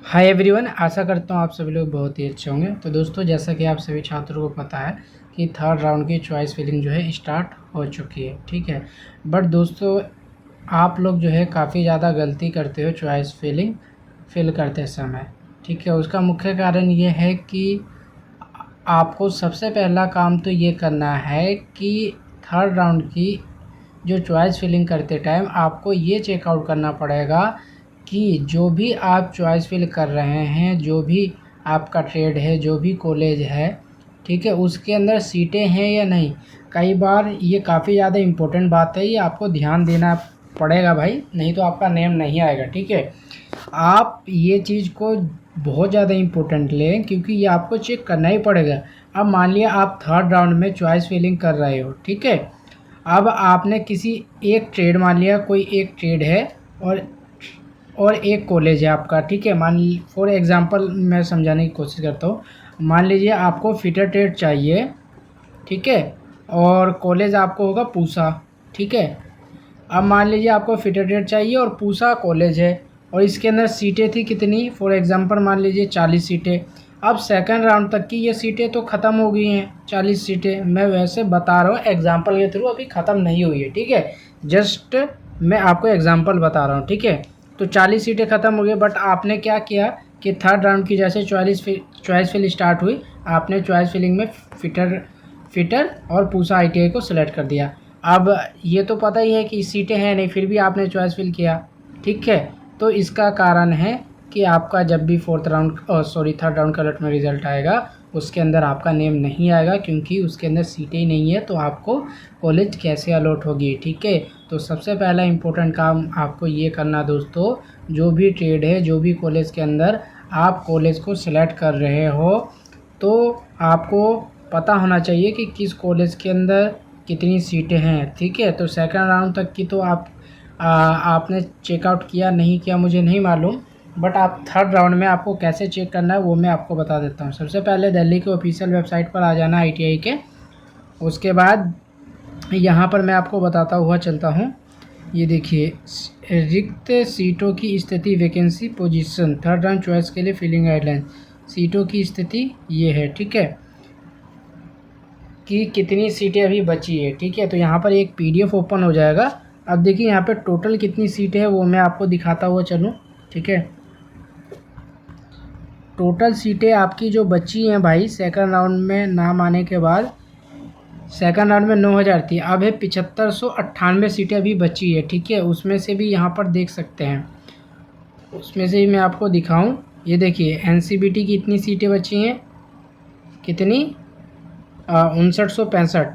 Hi everyone, आशा करता हूँ आप सभी लोग बहुत ही अच्छे होंगे। तो दोस्तों, जैसा कि आप सभी छात्रों को पता है कि थर्ड राउंड की चॉइस फिलिंग जो है स्टार्ट हो चुकी है, ठीक है। बट दोस्तों, आप लोग जो है काफ़ी ज़्यादा गलती करते हो चॉइस फिलिंग फिल करते समय, ठीक है। उसका मुख्य कारण ये है कि आपको सबसे पहला काम तो ये करना है कि थर्ड राउंड की जो चॉइस फिलिंग करते टाइम आपको ये चेकआउट करना पड़ेगा कि जो भी आप चॉइस फिल कर रहे हैं, जो भी आपका ट्रेड है, जो भी कॉलेज है, ठीक है, उसके अंदर सीटें हैं या नहीं। कई बार ये काफ़ी ज़्यादा इम्पोर्टेंट बात है, ये आपको ध्यान देना पड़ेगा भाई, नहीं तो आपका नेम नहीं आएगा, ठीक है। आप ये चीज़ को बहुत ज़्यादा इम्पोर्टेंट लें, क्योंकि ये आपको चेक करना ही पड़ेगा। अब मान लिया आप थर्ड राउंड में चॉइस फिलिंग कर रहे हो, ठीक है। अब आपने किसी एक ट्रेड, मान लिया कोई एक ट्रेड है और एक कॉलेज है आपका, ठीक है। फॉर एग्ज़ाम्पल मैं समझाने की कोशिश करता हूँ। मान लीजिए आपको फिटर ट्रेड चाहिए, ठीक है, और कॉलेज आपको होगा पूसा, ठीक है। अब मान लीजिए आपको फिटर ट्रेड चाहिए और पूसा कॉलेज है, और इसके अंदर सीटें थी कितनी, फॉर एग्ज़ाम्पल मान लीजिए 40 सीटें। अब सेकंड राउंड तक की ये सीटें तो ख़त्म हो गई हैं, 40 सीटें। मैं वैसे बता रहा हूँ एग्ज़ाम्पल के थ्रू, अभी ख़त्म नहीं हुई है, ठीक है। जस्ट मैं आपको एग्ज़ाम्पल बता रहा हूँ, ठीक है। तो 40 सीटें ख़त्म हो गई, बट आपने क्या किया कि थर्ड राउंड की जैसे चॉइस फिल स्टार्ट हुई, आपने चॉइस फिलिंग में फिटर और पूसा ITI को सिलेक्ट कर दिया। अब ये तो पता ही है कि सीटें हैं नहीं, फिर भी आपने चॉइस फिल किया, ठीक है। तो इसका कारण है कि आपका जब भी थर्ड राउंड का अलॉट में रिज़ल्ट आएगा, उसके अंदर आपका नेम नहीं आएगा, क्योंकि उसके अंदर सीटें ही नहीं है। तो आपको कॉलेज कैसे अलॉट होगी, ठीक है। तो सबसे पहला इम्पोर्टेंट काम आपको ये करना दोस्तों, जो भी ट्रेड है, जो भी कॉलेज के अंदर आप कॉलेज को सिलेक्ट कर रहे हो, तो आपको पता होना चाहिए कि किस कॉलेज के अंदर कितनी सीटें हैं, ठीक है। तो सेकंड राउंड तक की तो आपने चेकआउट किया नहीं किया मुझे नहीं मालूम, बट आप थर्ड राउंड में आपको कैसे चेक करना है वो मैं आपको बता देता हूँ। सबसे पहले दिल्ली के ऑफिशियल वेबसाइट पर आ जाना ITI के। उसके बाद यहाँ पर मैं आपको बताता हुआ चलता हूँ। ये देखिए, रिक्त सीटों की स्थिति, vacancy position, third round choice के लिए फिलिंग गाइडलाइन। सीटों की स्थिति ये है, ठीक है, कि कितनी सीटें अभी बची है, ठीक है। तो यहाँ पर एक PDF ओपन हो जाएगा। अब देखिए यहाँ पे टोटल कितनी सीटें हैं वो मैं आपको दिखाता हुआ चलूँ, ठीक है। टोटल सीटें आपकी जो बची हैं भाई, सेकंड राउंड में नाम आने के बाद, सेकंड राउंड में 9000 थी, अब है 7598 सीटें अभी बची है, ठीक है। उसमें से भी यहाँ पर देख सकते हैं, उसमें से ही मैं आपको दिखाऊं। ये देखिए NCBT की इतनी सीटें बची हैं, कितनी, 6965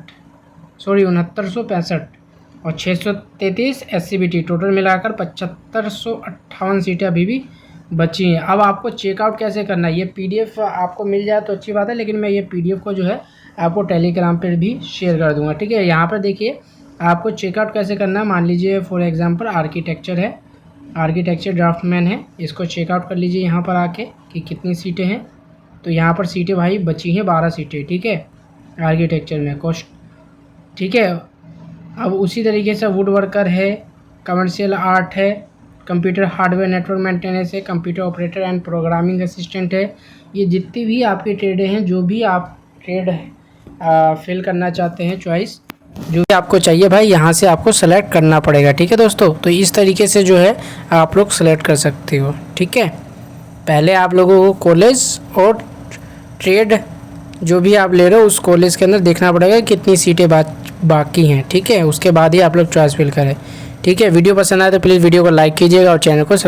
और 633 SCBT, टोटल मिलाकर 7558 सीटें अभी भी बची हैं। अब आपको चेकआउट कैसे करना है, ये PDF आपको मिल जाए तो अच्छी बात है, लेकिन मैं ये PDF को जो है आपको टेलीग्राम पर भी शेयर कर दूंगा, ठीक है। यहाँ पर देखिए आपको चेकआउट कैसे करना है। मान लीजिए फॉर एग्जांपल आर्किटेक्चर है, आर्किटेक्चर ड्राफ्टमैन है, इसको चेकआउट कर लीजिए यहाँ पर आके कि कितनी सीटें हैं। तो यहाँ पर सीटें भाई बची हैं 12 सीटें, ठीक है, आर्किटेक्चर में कॉस्ट, ठीक है। अब उसी तरीके से वुड वर्कर है, कमर्शियल आर्ट है, कंप्यूटर हार्डवेयर नेटवर्क मेंटेनेंस है, computer operator and programming assistant है। ये जितनी भी आपकी ट्रेडें हैं, जो भी आप ट्रेड फिल करना चाहते हैं, चॉइस जो भी आपको चाहिए भाई, यहाँ से आपको सेलेक्ट करना पड़ेगा, ठीक है दोस्तों। तो इस तरीके से जो है आप लोग सेलेक्ट कर सकते हो, ठीक है। पहले आप लोगों को कॉलेज और ट्रेड जो भी आप ले रहे हो उस कॉलेज के अंदर देखना पड़ेगा कितनी सीटें बाकी हैं, ठीक है। उसके बाद ही आप लोग चॉइस फिल करें, ठीक है। वीडियो पसंद आए तो प्लीज़ वीडियो को लाइक कीजिएगा और चैनल को सब्सक्राइब